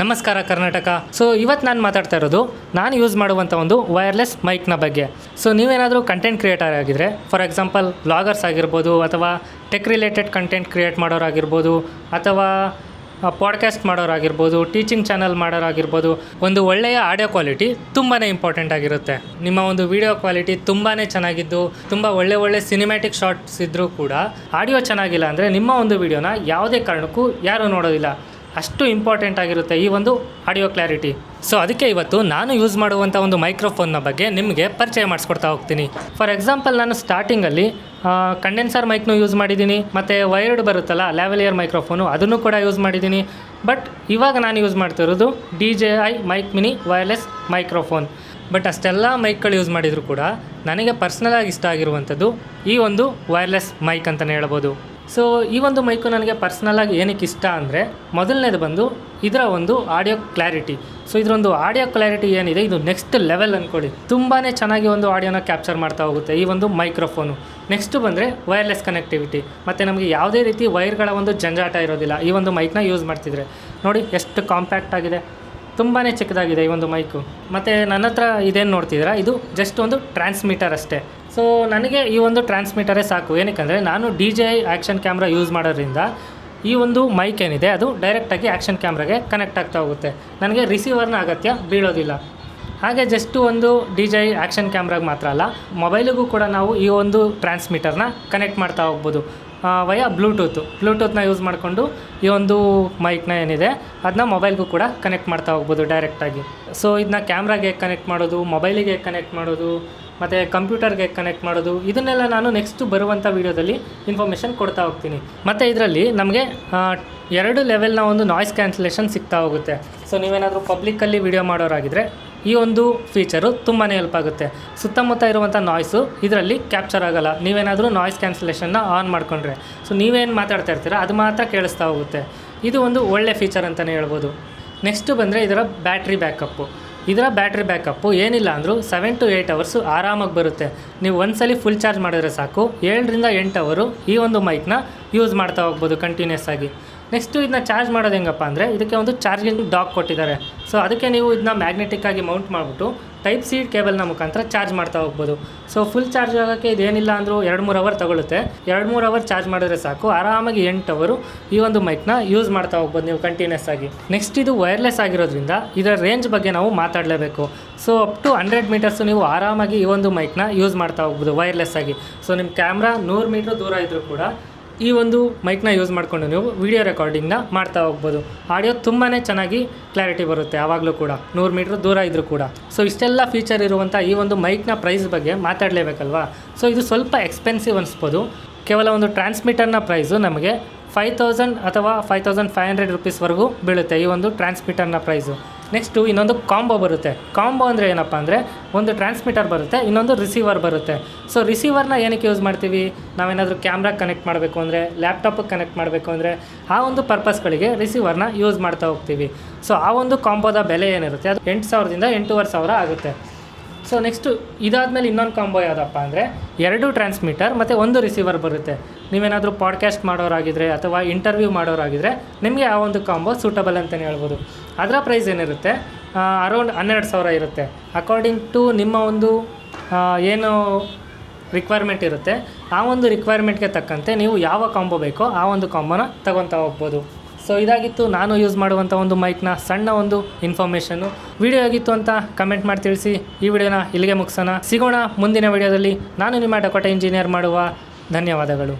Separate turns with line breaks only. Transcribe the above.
ನಮಸ್ಕಾರ ಕರ್ನಾಟಕ. ಸೊ ಇವತ್ತು ನಾನು ಮಾತಾಡ್ತಾ ಇರೋದು ನಾನು ಯೂಸ್ ಮಾಡುವಂಥ ಒಂದು ವೈರ್ಲೆಸ್ ಮೈಕ್ನ ಬಗ್ಗೆ. ಸೊ ನೀವೇನಾದರೂ ಕಂಟೆಂಟ್ ಕ್ರಿಯೇಟರ್ ಆಗಿದ್ದರೆ, ಫಾರ್ ಎಕ್ಸಾಂಪಲ್ ವ್ಲಾಗರ್ಸ್ ಆಗಿರ್ಬೋದು, ಅಥವಾ ಟೆಕ್ ರಿಲೇಟೆಡ್ ಕಂಟೆಂಟ್ ಕ್ರಿಯೇಟ್ ಮಾಡೋರಾಗಿರ್ಬೋದು, ಅಥವಾ ಪಾಡ್ಕಾಸ್ಟ್ ಮಾಡೋರಾಗಿರ್ಬೋದು, ಟೀಚಿಂಗ್ ಚಾನಲ್ ಮಾಡೋರಾಗಿರ್ಬೋದು, ಒಂದು ಒಳ್ಳೆಯ ಆಡಿಯೋ ಕ್ವಾಲಿಟಿ ತುಂಬಾ ಇಂಪಾರ್ಟೆಂಟ್ ಆಗಿರುತ್ತೆ. ನಿಮ್ಮ ಒಂದು ವಿಡಿಯೋ ಕ್ವಾಲಿಟಿ ತುಂಬಾ ಚೆನ್ನಾಗಿದ್ದು, ತುಂಬ ಒಳ್ಳೆ ಸಿನಿಮ್ಯಾಟಿಕ್ ಶಾರ್ಟ್ಸ್ ಇದ್ದರೂ ಕೂಡ ಆಡಿಯೋ ಚೆನ್ನಾಗಿಲ್ಲ ಅಂದರೆ ನಿಮ್ಮ ಒಂದು ವಿಡಿಯೋನ ಯಾವುದೇ ಕಾರಣಕ್ಕೂ ಯಾರೂ ನೋಡೋದಿಲ್ಲ. ಅಷ್ಟು ಇಂಪಾರ್ಟೆಂಟ್ ಆಗಿರುತ್ತೆ ಈ ಒಂದು ಆಡಿಯೋ ಕ್ಲಾರಿಟಿ. ಸೊ ಅದಕ್ಕೆ ಇವತ್ತು ನಾನು ಯೂಸ್ ಮಾಡುವಂಥ ಒಂದು ಮೈಕ್ರೋಫೋನ್ನ ಬಗ್ಗೆ ನಿಮಗೆ ಪರಿಚಯ ಮಾಡಿಸ್ಕೊಡ್ತಾ ಹೋಗ್ತೀನಿ. ಫಾರ್ ಎಕ್ಸಾಂಪಲ್, ನಾನು ಸ್ಟಾರ್ಟಿಂಗಲ್ಲಿ ಕಂಡೆನ್ಸರ್ ಮೈಕ್ನು ಯೂಸ್ ಮಾಡಿದ್ದೀನಿ, ಮತ್ತು ವೈರ್ಡ್ ಬರುತ್ತಲ್ಲ ಲ್ಯಾವೆಲಿಯರ್ ಮೈಕ್ರೋಫೋನು, ಅದನ್ನು ಕೂಡ ಯೂಸ್ ಮಾಡಿದ್ದೀನಿ. ಬಟ್ ಇವಾಗ ನಾನು ಯೂಸ್ ಮಾಡ್ತಿರೋದು DJI mic mini wireless microphone. But ಅಷ್ಟೆಲ್ಲ ಮೈಕ್ಗಳು ಯೂಸ್ ಮಾಡಿದರೂ ಕೂಡ ನನಗೆ ಪರ್ಸ್ನಲಾಗಿ ಇಷ್ಟ ಆಗಿರುವಂಥದ್ದು ಈ ಒಂದು ವೈರ್ಲೆಸ್ ಮೈಕ್ ಅಂತಲೇ ಹೇಳ್ಬೋದು. ಸೊ ಈ ಒಂದು ಮೈಕು ನನಗೆ ಪರ್ಸ್ನಲಾಗಿ ಏನಕ್ಕೆ ಇಷ್ಟ ಅಂದರೆ, ಮೊದಲನೇದು ಬಂದು ಇದರ ಒಂದು ಆಡಿಯೋ ಕ್ಲಾರಿಟಿ. ಸೊ ಇದರೊಂದು ಆಡಿಯೋ ಕ್ಲಾರಿಟಿ ಏನಿದೆ, ಇದು ನೆಕ್ಸ್ಟ್ ಲೆವೆಲ್ ಅಂದ್ಕೊಳ್ಳಿ. ತುಂಬಾ ಚೆನ್ನಾಗಿ ಒಂದು ಆಡಿಯೋನ ಕ್ಯಾಪ್ಚರ್ ಮಾಡ್ತಾ ಹೋಗುತ್ತೆ ಈ ಒಂದು ಮೈಕ್ರೋಫೋನು. ನೆಕ್ಸ್ಟು ಬಂದರೆ ವೈರ್ಲೆಸ್ ಕನೆಕ್ಟಿವಿಟಿ, ಮತ್ತು ನಮಗೆ ಯಾವುದೇ ರೀತಿ ವೈರ್ಗಳ ಒಂದು ಜಂಜಾಟ ಇರೋದಿಲ್ಲ ಈ ಒಂದು ಮೈಕ್ನ ಯೂಸ್ ಮಾಡ್ತಿದ್ರೆ. ನೋಡಿ ಎಷ್ಟು ಕಾಂಪ್ಯಾಕ್ಟ್ ಆಗಿದೆ, ತುಂಬಾ ಚಿಕ್ಕದಾಗಿದೆ ಈ ಒಂದು ಮೈಕು. ಮತ್ತು ನನ್ನ ಹತ್ರ ಇದೇನು ನೋಡ್ತಿದ್ದೀರಾ, ಇದು ಜಸ್ಟ್ ಒಂದು ಟ್ರಾನ್ಸ್ಮಿಟರ್ ಅಷ್ಟೇ. ಸೊ ನನಗೆ ಈ ಒಂದು ಟ್ರಾನ್ಸ್ಮಿಟರೇ ಸಾಕು. ಏನಕ್ಕೆ ನಾನು DJI ಆ್ಯಕ್ಷನ್ ಕ್ಯಾಮ್ರಾ ಯೂಸ್ ಮಾಡೋದ್ರಿಂದ ಈ ಒಂದು ಮೈಕ್ ಏನಿದೆ ಅದು ಡೈರೆಕ್ಟಾಗಿ ಆ್ಯಕ್ಷನ್ ಕ್ಯಾಮ್ರಾಗೆ ಕನೆಕ್ಟ್ ಆಗ್ತಾ ಹೋಗುತ್ತೆ. ನನಗೆ ರಿಸೀವರ್ನ ಅಗತ್ಯ ಬೀಳೋದಿಲ್ಲ. ಹಾಗೆ ಜಸ್ಟು ಒಂದು DJI ಆ್ಯಕ್ಷನ್ ಕ್ಯಾಮ್ರಾಗೆ ಮಾತ್ರ ಅಲ್ಲ, ಮೊಬೈಲಿಗೂ ಕೂಡ ನಾವು ಈ ಒಂದು ಟ್ರಾನ್ಸ್ಮಿಟರ್ನ ಕನೆಕ್ಟ್ ಮಾಡ್ತಾ ಹೋಗ್ಬೋದು ವಯಾ ಬ್ಲೂಟೂತ್ನ ಯೂಸ್ ಮಾಡಿಕೊಂಡು ಈ ಒಂದು ಮೈಕ್ನ ಏನಿದೆ ಅದನ್ನ ಮೊಬೈಲ್ಗೂ ಕೂಡ ಕನೆಕ್ಟ್ ಮಾಡ್ತಾ ಹೋಗ್ಬೋದು ಡೈರೆಕ್ಟಾಗಿ. ಸೊ ಇದನ್ನ ಕ್ಯಾಮ್ರಾಗೆ ಕನೆಕ್ಟ್ ಮಾಡೋದು, ಮೊಬೈಲಿಗೆ ಕನೆಕ್ಟ್ ಮಾಡೋದು, ಮತ್ತು ಕಂಪ್ಯೂಟರ್ಗೆ ಕನೆಕ್ಟ್ ಮಾಡೋದು, ಇದನ್ನೆಲ್ಲ ನಾನು ನೆಕ್ಸ್ಟ್ ಬರುವಂಥ ವೀಡಿಯೋದಲ್ಲಿ ಇನ್ಫಾರ್ಮೇಷನ್ ಕೊಡ್ತಾ ಹೋಗ್ತೀನಿ. ಮತ್ತು ಇದರಲ್ಲಿ ನಮಗೆ 2 ಲೆವೆಲ್ನ ಒಂದು ನಾಯ್ಸ್ ಕ್ಯಾನ್ಸಲೇಷನ್ ಸಿಗ್ತಾ ಹೋಗುತ್ತೆ. ಸೊ ನೀವೇನಾದರೂ ಪಬ್ಲಿಕ್ಕಲ್ಲಿ ವಿಡಿಯೋ ಮಾಡೋರಾಗಿದ್ದರೆ ಈ ಒಂದು ಫೀಚರು ತುಂಬಾ ಹೆಲ್ಪ್ ಆಗುತ್ತೆ. ಸುತ್ತಮುತ್ತ ಇರುವಂಥ ನಾಯ್ಸು ಇದರಲ್ಲಿ ಕ್ಯಾಪ್ಚರ್ ಆಗೋಲ್ಲ, ನೀವೇನಾದರೂ ನಾಯ್ಸ್ ಕ್ಯಾನ್ಸಲೇಷನ್ನ ಆನ್ ಮಾಡಿಕೊಂಡ್ರೆ. ಸೊ ನೀವೇನು ಮಾತಾಡ್ತಾ ಇರ್ತೀರ ಅದು ಮಾತ್ರ ಕೇಳಿಸ್ತಾ ಹೋಗುತ್ತೆ. ಇದು ಒಂದು ಒಳ್ಳೆ ಫೀಚರ್ ಅಂತಲೇ ಹೇಳ್ಬೋದು. ನೆಕ್ಸ್ಟು ಬಂದರೆ ಇದರ ಬ್ಯಾಟ್ರಿ ಬ್ಯಾಕಪ್ಪು. ಇದರ ಬ್ಯಾಟ್ರಿ ಬ್ಯಾಕಪ್ಪು ಏನಿಲ್ಲ ಅಂದರೂ 7 to 8 ಅವರ್ಸು ಆರಾಮಾಗಿ ಬರುತ್ತೆ. ನೀವು ಒಂದ್ಸಲಿ ಫುಲ್ ಚಾರ್ಜ್ ಮಾಡಿದ್ರೆ ಸಾಕು, 7 ರಿಂದ 8 ಅವರು ಈ ಒಂದು ಮೈಕ್ನ ಯೂಸ್ ಮಾಡ್ತಾ ಹೋಗ್ಬೋದು ಕಂಟಿನ್ಯೂಸ್ ಆಗಿ. ನೆಕ್ಸ್ಟು ಇದನ್ನ ಚಾರ್ಜ್ ಮಾಡೋದು ಹೆಂಗಪ್ಪ ಅಂದರೆ, ಇದಕ್ಕೆ ಒಂದು ಚಾರ್ಜಿಂಗ್ ಡಾಕ್ ಕೊಟ್ಟಿದ್ದಾರೆ. ಸೊ ಅದಕ್ಕೆ ನೀವು ಇದನ್ನ ಮ್ಯಾಗ್ನೆಟಿಕ್ಕಾಗಿ ಮೌಂಟ್ ಮಾಡಿಬಿಟ್ಟು Type-C ಕೇಬಲ್ನ ಮುಖಾಂತರ ಚಾರ್ಜ್ ಮಾಡ್ತಾ ಹೋಗ್ಬೋದು. ಸೊ ಫುಲ್ ಚಾರ್ಜ್ ಆಗೋಕ್ಕೆ ಇದೇನಿಲ್ಲ ಅಂದರೂ 2-3 ಅವರ್ ತಗೊಳುತ್ತೆ. 2-3 ಅವರ್ ಚಾರ್ಜ್ ಮಾಡಿದ್ರೆ ಸಾಕು, ಆರಾಮಾಗಿ 8 ಅವರು ಈ ಒಂದು ಮೈಕ್ನ ಯೂಸ್ ಮಾಡ್ತಾ ಹೋಗ್ಬೋದು ನೀವು ಕಂಟಿನ್ಯೂಸ್ ಆಗಿ. ನೆಕ್ಸ್ಟ್ ಇದು ವೈರ್ಲೆಸ್ ಆಗಿರೋದ್ರಿಂದ ಇದರ ರೇಂಜ್ ಬಗ್ಗೆ ನಾವು ಮಾತಾಡಲೇಬೇಕು. ಸೊ ಅಪ್ ಟು 100 ಮೀಟರ್ಸು ನೀವು ಆರಾಮಾಗಿ ಈ ಒಂದು ಮೈಕ್ನ ಯೂಸ್ ಮಾಡ್ತಾ ಹೋಗ್ಬೋದು ವೈರ್ಲೆಸ್ ಆಗಿ. ಸೊ ನಿಮ್ಮ ಕ್ಯಾಮ್ರಾ 100 ಮೀಟ್ರ್ ದೂರ ಇದ್ದರೂ ಕೂಡ ಈ ಒಂದು ಮೈಕ್ನ ಯೂಸ್ ಮಾಡಿಕೊಂಡು ನೀವು ವಿಡಿಯೋ ರೆಕಾರ್ಡಿಂಗ್ನ ಮಾಡ್ತಾ ಹೋಗ್ಬೋದು. ಆಡಿಯೋ ತುಂಬಾ ಚೆನ್ನಾಗಿ ಕ್ಲಾರಿಟಿ ಬರುತ್ತೆ ಆವಾಗಲೂ ಕೂಡ, 100 ಮೀಟ್ರ್ ದೂರ ಇದ್ದರೂ ಕೂಡ. ಸೊ ಇಷ್ಟೆಲ್ಲ ಫೀಚರ್ ಇರುವಂಥ ಈ ಒಂದು ಮೈಕ್ನ ಪ್ರೈಸ್ ಬಗ್ಗೆ ಮಾತಾಡಲೇಬೇಕಲ್ವಾ. ಸೊ ಇದು ಸ್ವಲ್ಪ ಎಕ್ಸ್ಪೆನ್ಸಿವ್ ಅನಿಸ್ಬೋದು. ಕೇವಲ ಒಂದು ಟ್ರಾನ್ಸ್ಮಿಟರ್ನ ಪ್ರೈಸು ನಮಗೆ 5000 ಅಥವಾ 5500 ರುಪೀಸ್ವರೆಗೂ ಬೀಳುತ್ತೆ ಈ ಒಂದು ಟ್ರಾನ್ಸ್ಮಿಟರ್ನ ಪ್ರೈಸು. ನೆಕ್ಸ್ಟು ಇನ್ನೊಂದು ಕಾಂಬೋ ಬರುತ್ತೆ. ಕಾಂಬೋ ಅಂದರೆ ಏನಪ್ಪ ಅಂದರೆ, ಒಂದು ಟ್ರಾನ್ಸ್ಮಿಟರ್ ಬರುತ್ತೆ, ಇನ್ನೊಂದು ರಿಸೀವರ್ ಬರುತ್ತೆ. ಸೊ ರಿಸೀವರ್ನ ಏನಕ್ಕೆ ಯೂಸ್ ಮಾಡ್ತೀವಿ, ನಾವೇನಾದರೂ ಕ್ಯಾಮ್ರಾಗೆ ಕನೆಕ್ಟ್ ಮಾಡಬೇಕು ಅಂದರೆ, ಲ್ಯಾಪ್ಟಾಪಿಗೆ ಕನೆಕ್ಟ್ ಮಾಡಬೇಕು ಅಂದರೆ, ಆ ಒಂದು ಪರ್ಪಸ್ಗಳಿಗೆ ರಿಸೀವರ್ನ ಯೂಸ್ ಮಾಡ್ತಾ ಹೋಗ್ತೀವಿ. ಸೊ ಆ ಒಂದು ಕಾಂಬೋದ ಬೆಲೆ ಏನಿರುತ್ತೆ ಅದು 8000ದಿಂದ 8500 ಆಗುತ್ತೆ. ಸೊ ನೆಕ್ಸ್ಟು ಇದಾದಮೇಲೆ ಇನ್ನೊಂದು ಕಾಂಬೋ ಯಾವುದಪ್ಪ ಅಂದರೆ, 2 ಟ್ರಾನ್ಸ್ಮಿಟರ್ ಮತ್ತು 1 ರಿಸೀವರ್ ಬರುತ್ತೆ. ನೀವೇನಾದರೂ ಪಾಡ್ಕಾಸ್ಟ್ ಮಾಡೋರಾಗಿದ್ದರೆ ಅಥವಾ ಇಂಟರ್ವ್ಯೂ ಮಾಡೋರಾಗಿದ್ದರೆ ನಿಮಗೆ ಆ ಒಂದು ಕಾಂಬೋ ಸೂಟಬಲ್ ಅಂತಲೇ ಹೇಳ್ಬೋದು. ಅದರ ಪ್ರೈಸ್ ಏನಿರುತ್ತೆ ಅರೌಂಡ್ 12000 ಇರುತ್ತೆ. ಅಕಾರ್ಡಿಂಗ್ ಟು ನಿಮ್ಮ ಒಂದು ಏನು ರಿಕ್ವೈರ್ಮೆಂಟ್ ಇರುತ್ತೆ, ಆ ಒಂದು ರಿಕ್ವೈರ್ಮೆಂಟ್ಗೆ ತಕ್ಕಂತೆ ನೀವು ಯಾವ ಕಾಂಬೋ ಬೇಕೋ ಆ ಒಂದು ಕಾಂಬೋನ ತಗೊತಾ ಹೋಗ್ಬೋದು. ಸೊ ಇದಾಗಿತ್ತು ನಾನು ಯೂಸ್ ಮಾಡುವಂಥ ಒಂದು ಮೈಕ್ನ ಸಣ್ಣ ಒಂದು ಇನ್ಫಾರ್ಮೇಷನ್ನು. ವಿಡಿಯೋ ಆಗಿತ್ತು ಅಂತ ಕಮೆಂಟ್ ಮಾಡಿ ತಿಳಿಸಿ. ಈ ವಿಡಿಯೋನ ಇಲ್ಲಿಗೆ ಮುಗಿಸೋಣ. ಸಿಗೋಣ ಮುಂದಿನ ವಿಡಿಯೋದಲ್ಲಿ. ನಾನು ನಿಮ್ಮ ಡಕೋಟಾ ಇಂಜಿನಿಯರ್ ಮಾಡುವ. ಧನ್ಯವಾದಗಳು.